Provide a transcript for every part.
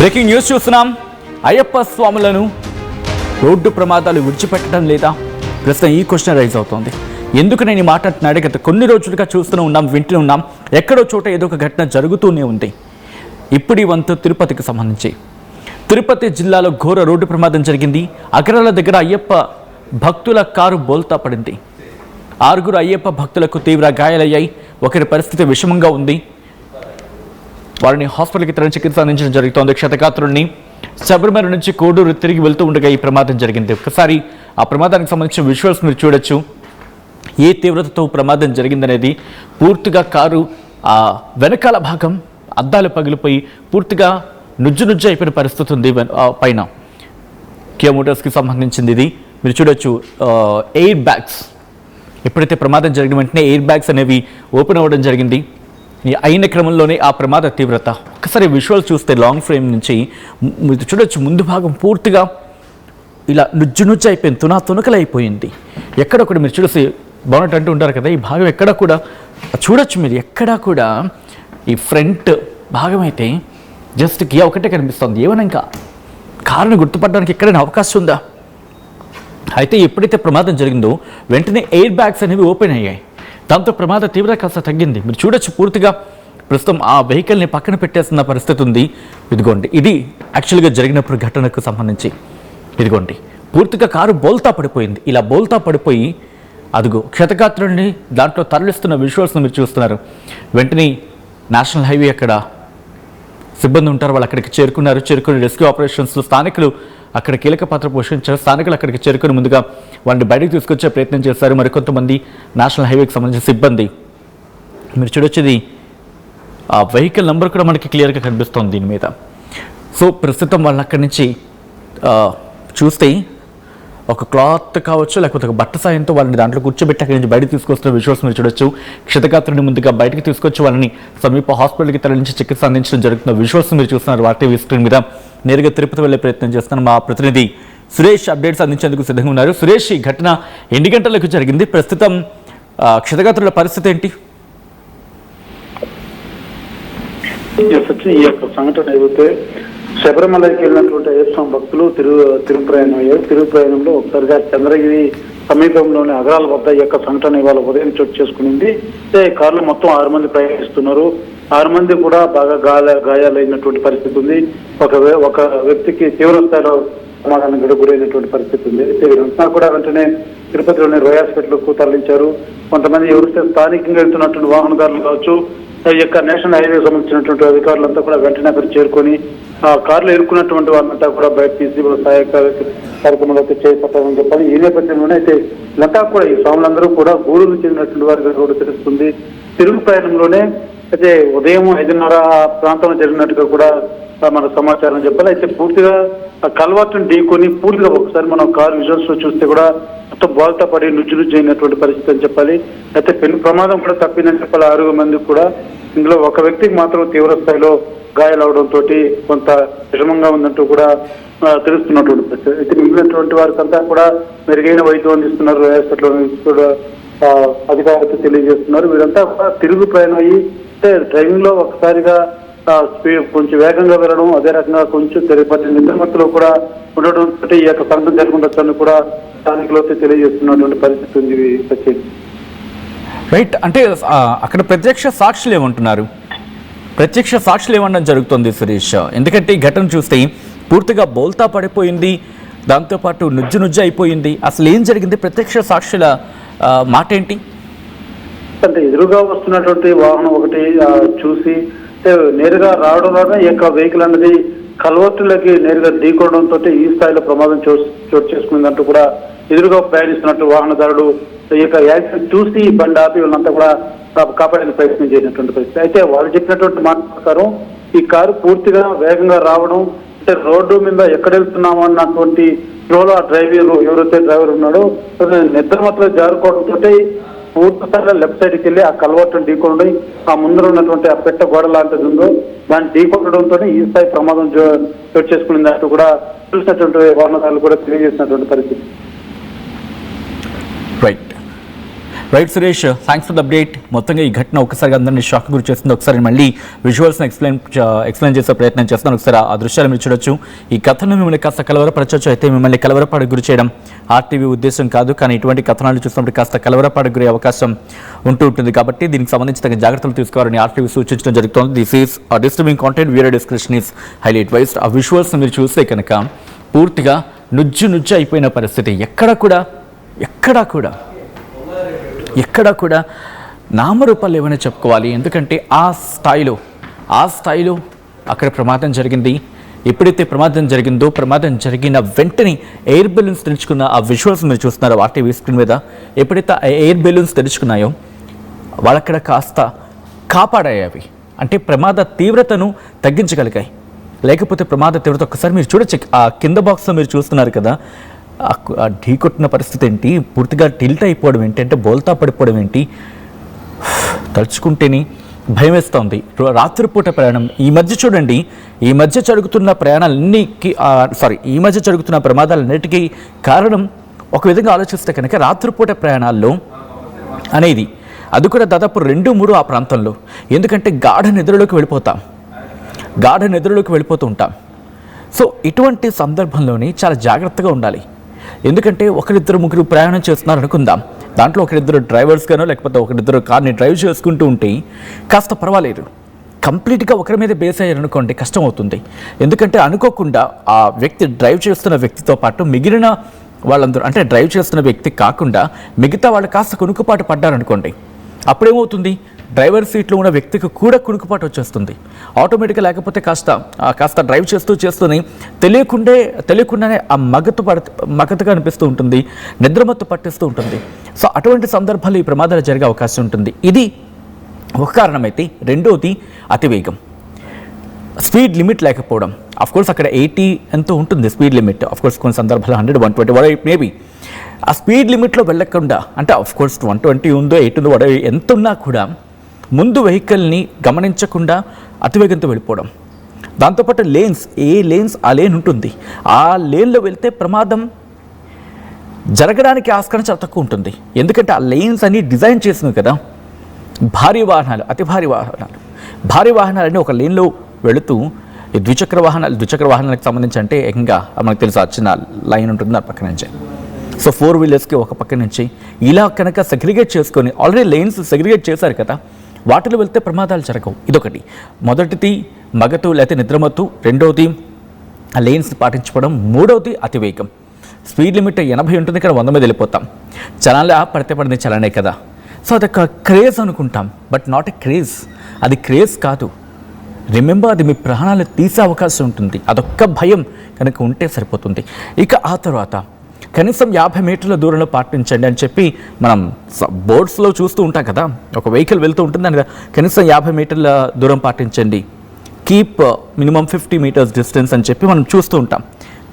Breaking news చూస్తున్నాం. Ayyappa స్వాములను road ప్రమాదాలు విడిచిపెట్టడం లేదా? ప్రస్తుతం ఈ క్వశ్చన్ రైజ్ అవుతోంది. ఎందుకు నేను ఈ మాట అంటున్నాడు? గత కొన్ని రోజులుగా చూస్తూనే ఉన్నాం, వింటూ ఉన్నాం. ఎక్కడో చోట ఏదో ఒక ఘటన జరుగుతూనే ఉంది. ఇప్పుడు ఈ వంతు తిరుపతికి సంబంధించి తిరుపతి జిల్లాలో ఘోర రోడ్డు ప్రమాదం జరిగింది. అగరాల దగ్గర అయ్యప్ప భక్తుల కారు బోల్తా పడింది. 6 అయ్యప్ప భక్తులకు తీవ్ర గాయాలయ్యాయి. ఒకరి పరిస్థితి విషమంగా ఉంది. వారిని హాస్పిటల్కి తరలి చికిత్స అందించడం జరుగుతోంది. క్షతగాత్రుడిని శబరిమల నుంచి కోడూరు తిరిగి వెళ్తూ ఉండగా ఈ ప్రమాదం జరిగింది. ఒకసారి ఆ ప్రమాదానికి సంబంధించిన విజువల్స్ మీరు చూడొచ్చు. ఏ తీవ్రతతో ప్రమాదం జరిగిందనేది పూర్తిగా కారు వెనకాల భాగం అద్దాలు పగిలిపోయి పూర్తిగా నుజ్జు అయిపోయిన పరిస్థితి ఉంది. పైన కియా మోటార్స్కి సంబంధించింది ఇది. మీరు చూడొచ్చు ఎయిర్ బ్యాగ్స్. ఎప్పుడైతే ప్రమాదం జరిగిన వెంటనే ఎయిర్ బ్యాగ్స్ అనేవి ఓపెన్ అవ్వడం జరిగింది. అయిన క్రమంలోనే ఆ ప్రమాద తీవ్రత ఒకసారి విజువల్స్ చూస్తే లాంగ్ ఫ్రేమ్ నుంచి మీరు చూడొచ్చు. ముందు భాగం పూర్తిగా ఇలా నుజ్జు అయిపోయింది, తునకలైపోయింది. ఎక్కడొకటి మీరు చూసి బాగున్నట్టు అంటూ ఉంటారు కదా, ఈ భాగం ఎక్కడ కూడా చూడొచ్చు మీరు. ఎక్కడా కూడా ఈ ఫ్రంట్ భాగం అయితే జస్ట్ కియా ఒకటే కనిపిస్తుంది. ఏమైనా ఇంకా కారుని గుర్తుపడడానికి ఎక్కడైనా అవకాశం ఉందా? అయితే ఎప్పుడైతే ప్రమాదం జరిగిందో వెంటనే ఎయిర్ బ్యాగ్స్ అనేవి ఓపెన్ అయ్యాయి. దాంతో ప్రమాద తీవ్రత కాస్త తగ్గింది. మీరు చూడొచ్చు పూర్తిగా ప్రస్తుతం ఆ వెహికల్ని పక్కన పెట్టేస్తున్న పరిస్థితి ఉంది. ఇదిగోండి, ఇది యాక్చువల్గా జరిగినప్పుడు ఘటనకు సంబంధించి. ఇదిగోండి, పూర్తిగా కారు బోల్తా పడిపోయింది. ఇలా బోల్తా పడిపోయి అదిగో క్షతగాత్రుడిని దాంట్లో తరలిస్తున్న విజువల్స్ను మీరు చూస్తున్నారు. వెంటనే నేషనల్ హైవే అక్కడ సిబ్బంది ఉంటారు, వాళ్ళు అక్కడికి చేరుకుని రెస్క్యూ ఆపరేషన్స్లో స్థానికులు అక్కడ కీలక పాత్ర పోషించారు. స్థానికులు అక్కడికి చేరుకుని ముందుగా వాళ్ళని బయటకు తీసుకొచ్చే ప్రయత్నం చేశారు. మరికొంతమంది నేషనల్ హైవేకి సంబంధించిన సిబ్బంది. మీరు చూడొచ్చేది ఆ వెహికల్ నెంబర్ కూడా మనకి క్లియర్గా కనిపిస్తుంది దీని మీద. సో ప్రస్తుతం వాళ్ళని అక్కడి నుంచి చూస్తే ఒక క్లాత్ కావచ్చు, లేకపోతే ఒక బట్ట సాయంతో వాళ్ళని దాంట్లో కూర్చోబెట్టి అక్కడి నుంచి బయటకు తీసుకొస్తున్న విజువల్స్ మీరు చూడొచ్చు. క్షతగాత్రుని ముందుగా బయటకు తీసుకొచ్చి వాళ్ళని సమీప హాస్పిటల్కి తరలించి చికిత్స అందించడం జరుగుతున్న విజువల్స్ మీరు చూస్తున్నారు. వార్టీవీ స్క్రీన్ మీద నేరుగా తిరుపతి వెళ్ళే ప్రయత్నం చేస్తున్నాను. మా ప్రతినిధి సురేష్ అప్డేట్స్ అందించేందుకు సిద్ధంగా ఉన్నారు. సురేష్, ఈ ఘటన ఎన్ని గంటలకు జరిగింది? ప్రస్తుతం క్షతగాత్రుల పరిస్థితి ఏంటి? ఈ యొక్క సంఘటన ఏదైతే శబరిమలకి వెళ్ళినటువంటి అయ్యప్ప భక్తులు తిరుగు ప్రయాణం అయ్యారు. తిరుగు ప్రయాణంలో ఒకసారిగా చంద్రగిరి సమీపంలోని అగరాల వద్ద ఈ యొక్క సంఘటన ఇవాళ ఉదయం చోటు చేసుకునింది. కారులో మొత్తం 6 మంది ప్రయాణిస్తున్నారు. 6 మంది కూడా బాగా గాయాలైనటువంటి పరిస్థితి ఉంది. ఒక వ్యక్తికి తీవ్ర స్థాయిలో ప్రమాదానికి గురైనటువంటి పరిస్థితి ఉంది. వీరంతా కూడా వెంటనే తిరుపతిలోని రోయ్ హాస్పిటల్కు తరలించారు. కొంతమంది ఎవరైతే స్థానికంగా వెళ్తున్నటువంటి వాహనదారులు కావచ్చు, ఈ యొక్క నేషనల్ హైవే సంబంధించినటువంటి అధికారులంతా కూడా వెంటనే అక్కడ చేరుకొని ఆ కారులో ఇరుక్కున్నటువంటి వాళ్ళంతా కూడా బయట తీసి సహాయక కార్యక్రమాలు అయితే చేపట్టాలని చెప్పాలి. ఈ నేపథ్యంలోనే అయితే వీళ్ళంతా కూడా ఈ స్వాములందరూ కూడా గూడూరు చెందినటువంటి వారికి కూడా తెలుస్తుంది. తిరుగు ప్రయాణంలోనే అయితే ఉదయం 5:30 ప్రాంతంలో జరిగినట్టుగా కూడా మన సమాచారం చెప్పాలి. అయితే పూర్తిగా కల్వర్ట్ని ఢీకొని పూర్తిగా ఒకసారి మనం కారు విజువల్స్ లో చూస్తే కూడా మొత్తం బోల్తా పడి నుజ్జు అయినటువంటి పరిస్థితి అని చెప్పాలి. అయితే పెను ప్రమాదం కూడా తప్పిందని చెప్పాలి. 6 మందికి కూడా. ఇందులో ఒక వ్యక్తికి మాత్రం తీవ్ర స్థాయిలో గాయాలవడంతో కొంత విషమంగా ఉందంటూ కూడా తెలుస్తున్నటువంటి పరిస్థితి. అయితే మిగిలినటువంటి వారికంతా కూడా మెరుగైన వైద్యం అందిస్తున్నారు. హాస్పిటల్ కూడా అధికారులతో తెలియజేస్తున్నారు. వీరంతా కూడా తిరుగు ప్రయాణం అయ్యి డ్రైవింగ్ లో ఒకసారిగా స్పీడ్ కొంచెం వేగంగా వెళ్ళడం, అదే రకంగా కొంచెం తిరుపతి నిద్రమత్తులో కూడా ఉండడం తోటి ఈ యొక్క సంఘటన జరుగుతుందని కూడా స్థానికులతో తెలియజేస్తున్నటువంటి పరిస్థితి ఉంది. సచిన్, రైట్. అంటే అక్కడ ప్రత్యక్ష సాక్షులు ఏమంటున్నారు? ప్రత్యక్ష సాక్షులు ఏమన్నా జరుగుతుంది సురేష్? ఎందుకంటే ఈ ఘటన చూస్తే పూర్తిగా బోల్తా పడిపోయింది, దాంతోపాటు నుజ్జు అయిపోయింది. అసలు ఏం జరిగింది? ప్రత్యక్ష సాక్షుల మాట ఏంటి? అంటే ఎదురుగా వస్తున్నటువంటి వాహనం ఒకటి చూసి నేరుగా రావడం ఈ యొక్క వెహికల్ అన్నది కల్వర్టులకి నేరుగా ఢీకొనడంతో ఈ స్థాయిలో ప్రమాదం చోటు చేసుకుందంటూ కూడా ఎదురుగా ప్రయాణిస్తున్నట్టు వాహనదారుడు ఈ యొక్క యాక్సిడెంట్ చూసి బండి ఆపి వాళ్ళంతా కూడా కాపాడే ప్రయత్నం చేసినటువంటి పరిస్థితి. అయితే వాళ్ళు చెప్పినటువంటి మాట ప్రకారం ఈ కారు పూర్తిగా వేగంగా రావడం, అంటే రోడ్డు మీద ఎక్కడ వెళ్తున్నామో అన్నటువంటి ఫ్లోలో ఆ ఎవరైతే డ్రైవర్ ఉన్నాడో నిద్ర మాత్రం జారుకోవడంతో పూర్తి స్థాయిలో లెఫ్ట్ సైడ్కి వెళ్ళి ఆ కల్వర్ట్ని ఢీకొనడం, ఆ ముందర ఉన్నటువంటి ఆ పెట్ట గోడ లాంటిది ఉందో దాన్ని ఢీకొనడంతో ఈ స్థాయి ప్రమాదం చోటు చేసుకునేందుకు కూడా చూసినటువంటి వాహనదారులు కూడా తెలియజేసినటువంటి పరిస్థితి. Right. Right Suresh, thanks for the update. మొత్తంగా ఈ ఘటన ఒకసారి అందరినీ షాక్ గురి చేస్తుంది. ఒకసారి మళ్ళీ విజువల్స్ని ఎక్స్ప్లెయిన్ చేసే ప్రయత్నం చేస్తాను. ఒకసారి ఆ దృశ్యాలు మీరు చూడొచ్చు. ఈ కథను మిమ్మల్ని కాస్త కలవరపరచవచ్చు, అయితే మిమ్మల్ని కలవరపాటు గురి చేయడం ఆర్టీవీ ఉద్దేశం కాదు. కానీ ఇటువంటి కథనాలు చూసినప్పుడు కాస్త కలవరపాటు గురి అవకాశం ఉంటుంది. కాబట్టి దీనికి సంబంధించి తగిన జాగ్రత్తలు తీసుకోవాలని ఆర్టీవీ సూచించడం జరుగుతోంది. This is disturbing content, video description is highly advised. ఆ విజువల్స్ మీరు చూస్తే కనుక పూర్తిగా నుజ్జు అయిపోయిన పరిస్థితి. ఎక్కడా కూడా నామరూపాలు ఏమైనా చెప్పుకోవాలి. ఎందుకంటే ఆ స్థాయిలో అక్కడ ప్రమాదం జరిగింది. ఎప్పుడైతే ప్రమాదం జరిగిందో, ప్రమాదం జరిగిన వెంటనే ఎయిర్ బెలూన్స్ తెరుచుకున్న ఆ విజువల్స్ మీరు చూస్తున్నారు ఆర్టీవీ స్క్రీన్ మీద. ఎప్పుడైతే ఆ ఎయిర్ బెలూన్స్ తెరుచుకున్నాయో వాళ్ళక్కడ కాస్త కాపాడాయి అవి. అంటే ప్రమాద తీవ్రతను తగ్గించగలిగాయి. లేకపోతే ప్రమాద తీవ్రత ఒక్కసారి మీరు చూడొచ్చు. ఆ కింద బాక్స్లో మీరు చూస్తున్నారు కదా, ఢీ కొట్టిన పరిస్థితి ఏంటి, పూర్తిగా టిల్ట్ అయిపోవడం ఏంటి, అంటే బోల్తా పడిపోవడం ఏంటి, తలుచుకుంటేనే భయం వేస్తోంది. రాత్రిపూట ప్రయాణం ఈ మధ్య చూడండి, ఈ మధ్య జరుగుతున్న ప్రమాదాలన్నిటికీ కారణం ఒక విధంగా ఆలోచిస్తే కనుక రాత్రిపూట ప్రయాణాల్లో అనేది, అది కూడా దాదాపు 2-3 ఆ ప్రాంతంలో. ఎందుకంటే గాఢ నిద్రలోకి వెళ్ళిపోతూ ఉంటాం. సో ఇటువంటి సందర్భంలోనే చాలా జాగ్రత్తగా ఉండాలి. ఎందుకంటే 1-2-3 ప్రయాణం చేస్తున్నారు అనుకుందాం, దాంట్లో 1-2 డ్రైవర్స్ గానో లేకపోతే 1-2 కార్ని డ్రైవ్ చేసుకుంటూ ఉంటే కాస్త పర్వాలేదు. కంప్లీట్గా ఒకరి మీద బేస్ అయ్యారనుకోండి కష్టం అవుతుంది. ఎందుకంటే అనుకోకుండా ఆ వ్యక్తి డ్రైవ్ చేస్తున్న వ్యక్తితో పాటు మిగిలిన వాళ్ళందరూ, అంటే డ్రైవ్ చేస్తున్న వ్యక్తి కాకుండా మిగతా వాళ్ళు కాస్త కునుకుపాటు పడ్డారనుకోండి, అప్పుడేమవుతుంది, డ్రైవర్ సీట్లో ఉన్న వ్యక్తికి కూడా కునుకుపాటు వచ్చేస్తుంది ఆటోమేటిక్గా. లేకపోతే కాస్త డ్రైవ్ చేస్తూనే తెలియకుండానే ఆ మగతగా అనిపిస్తూ ఉంటుంది, నిద్రమత్తు పట్టిస్తూ ఉంటుంది. సో అటువంటి సందర్భాలు ఈ ప్రమాదాలు జరిగే అవకాశం ఉంటుంది. ఇది ఒక కారణమైతే, రెండోది అతివేగం, స్పీడ్ లిమిట్ లేకపోవడం. అఫ్కోర్స్ అక్కడ 80 ఎంతో ఉంటుంది స్పీడ్ లిమిట్. అఫ్కోర్స్ కొన్ని సందర్భాలు 100, 120 మేబీ. ఆ స్పీడ్ లిమిట్లో వెళ్ళకుండా, అంటే అఫ్కోర్స్ 120 ఉందో 80 ఉందో ఎంత ఉన్నా కూడా ముందు వెహికల్ని గమనించకుండా అతివేగంతో వెళ్ళిపోవడం. దాంతోపాటు లేన్స్ ఆ లేన్ ఉంటుంది, ఆ లేన్లో వెళ్తే ప్రమాదం జరగడానికి ఆస్కారం చాలా తక్కువ ఉంటుంది. ఎందుకంటే ఆ లేన్స్ అన్ని డిజైన్ చేసినవి కదా. భారీ వాహనాలని ఒక లేన్లో వెళుతూ ద్విచక్ర వాహనాలకు సంబంధించి అంటే ఇంకా మనకు తెలుసు ఆ చిన్న లైన్ ఉంటుంది ఆ పక్క నుంచి. సో 4 వీలర్స్కి ఒక పక్క నుంచి ఇలా కనుక సెగ్రిగేట్ చేసుకొని, ఆల్రెడీ లేన్స్ సెగ్రిగేట్ చేశారు కదా, వాటిలో వెళ్తే ప్రమాదాలు జరగవు. ఇదొకటి. మొదటిది మగతు లేకపోతే నిద్రమత్తు, రెండవది ఆ లేన్స్ పాటించుకోవడం, మూడవది అతివేగం. స్పీడ్ లిమిట్ 80 ఉంటుంది, ఇక్కడ 100 మీద వెళ్ళిపోతాం. చలాన్లే పడితే పడింది చలానే కదా. సో అదొక క్రేజ్ అనుకుంటాం, బట్ నాట్ ఎ క్రేజ్. అది క్రేజ్ కాదు. రిమెంబర్, అది మీ ప్రాణాలు తీసే అవకాశం ఉంటుంది. అదొక్క భయం కనుక ఉంటే సరిపోతుంది. ఇక ఆ తర్వాత కనీసం 50 మీటర్ల దూరంలో పాటించండి అని చెప్పి మనం బోర్డ్స్లో చూస్తూ ఉంటాం కదా. ఒక వెహికల్ వెళ్తూ ఉంటుంది, దాని కనీసం 50 మీటర్ల దూరం పాటించండి, కీప్ మినిమం 50 మీటర్స్ డిస్టెన్స్ అని చెప్పి మనం చూస్తూ ఉంటాం.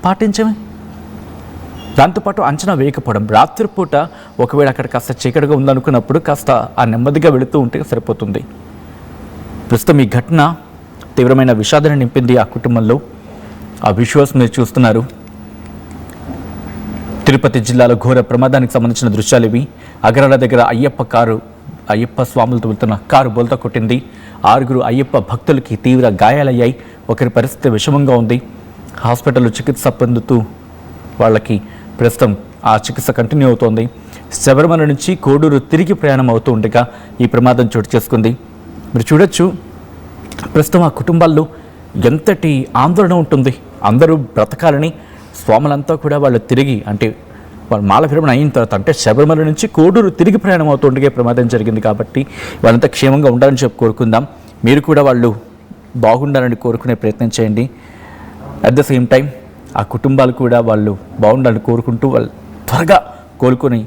పాటించమే. దాంతోపాటు అంచనా వేయకపోవడం, రాత్రిపూట ఒకవేళ అక్కడ కాస్త చీకటిగా ఉందనుకున్నప్పుడు కాస్త ఆ నెమ్మదిగా వెళుతూ ఉంటే సరిపోతుంది. ప్రస్తుతం ఈ ఘటన తీవ్రమైన విషాదాన్ని నింపింది ఆ కుటుంబంలో. ఆ విజువల్స్ మీరు చూస్తున్నారు. తిరుపతి జిల్లాలో ఘోర ప్రమాదానికి సంబంధించిన దృశ్యాలు ఇవి. అగరాల దగ్గర అయ్యప్ప స్వాములతో వెళ్తున్న కారు బోల్తా కొట్టింది. 6 అయ్యప్ప భక్తులకి తీవ్ర గాయాలయ్యాయి. ఒకరి పరిస్థితి విషమంగా ఉంది. హాస్పిటల్లో చికిత్స పొందుతూ వాళ్ళకి ప్రస్తుతం ఆ చికిత్స కంటిన్యూ అవుతోంది. శబరిమల నుంచి కోడూరు తిరిగి ప్రయాణం అవుతూ ఉండగా ఈ ప్రమాదం చోటు చేసుకుంది. మీరు చూడొచ్చు, ప్రస్తుతం ఆ కుటుంబాల్లో ఎంతటి ఆందోళన ఉంటుంది. అందరూ బ్రతకాలని స్వాములంతా కూడా వాళ్ళు తిరిగి, అంటే వాళ్ళు మాల విరమణ అయిన తర్వాత, అంటే శబరిమల నుంచి కోడూరు తిరిగి ప్రయాణం అవుతుండగా ప్రమాదం జరిగింది. కాబట్టి వాళ్ళంతా క్షేమంగా ఉండాలని చెప్పి కోరుకుందాం. మీరు కూడా వాళ్ళు బాగుండాలని కోరుకునే ప్రయత్నం చేయండి. అట్ ద సేమ్ టైం ఆ కుటుంబాలు కూడా వాళ్ళు బాగుండాలని కోరుకుంటూ వాళ్ళు త్వరగా కోలుకొని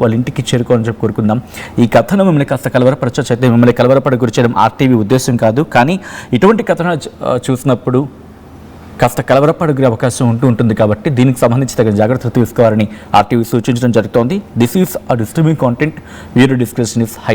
వాళ్ళ ఇంటికి చేరుకోవాలని చెప్పి కోరుకుందాం. ఈ కథను మిమ్మల్ని కాస్త కలవరపరచొచ్చు, అయితే మిమ్మల్ని కలవరపడ గురి చేయడం ఆర్టీవీ ఉద్దేశం కాదు. కానీ ఇటువంటి కథను చూసినప్పుడు కాస్త కలవరపడే అవకాశం ఉంటుంది. కాబట్టి దీనికి సంబంధించి తగిన జాగ్రత్తలు తీసుకోవాలని ఆర్టీవీ సూచించడం జరుగుతోంది. This is disturbing content, video description is highly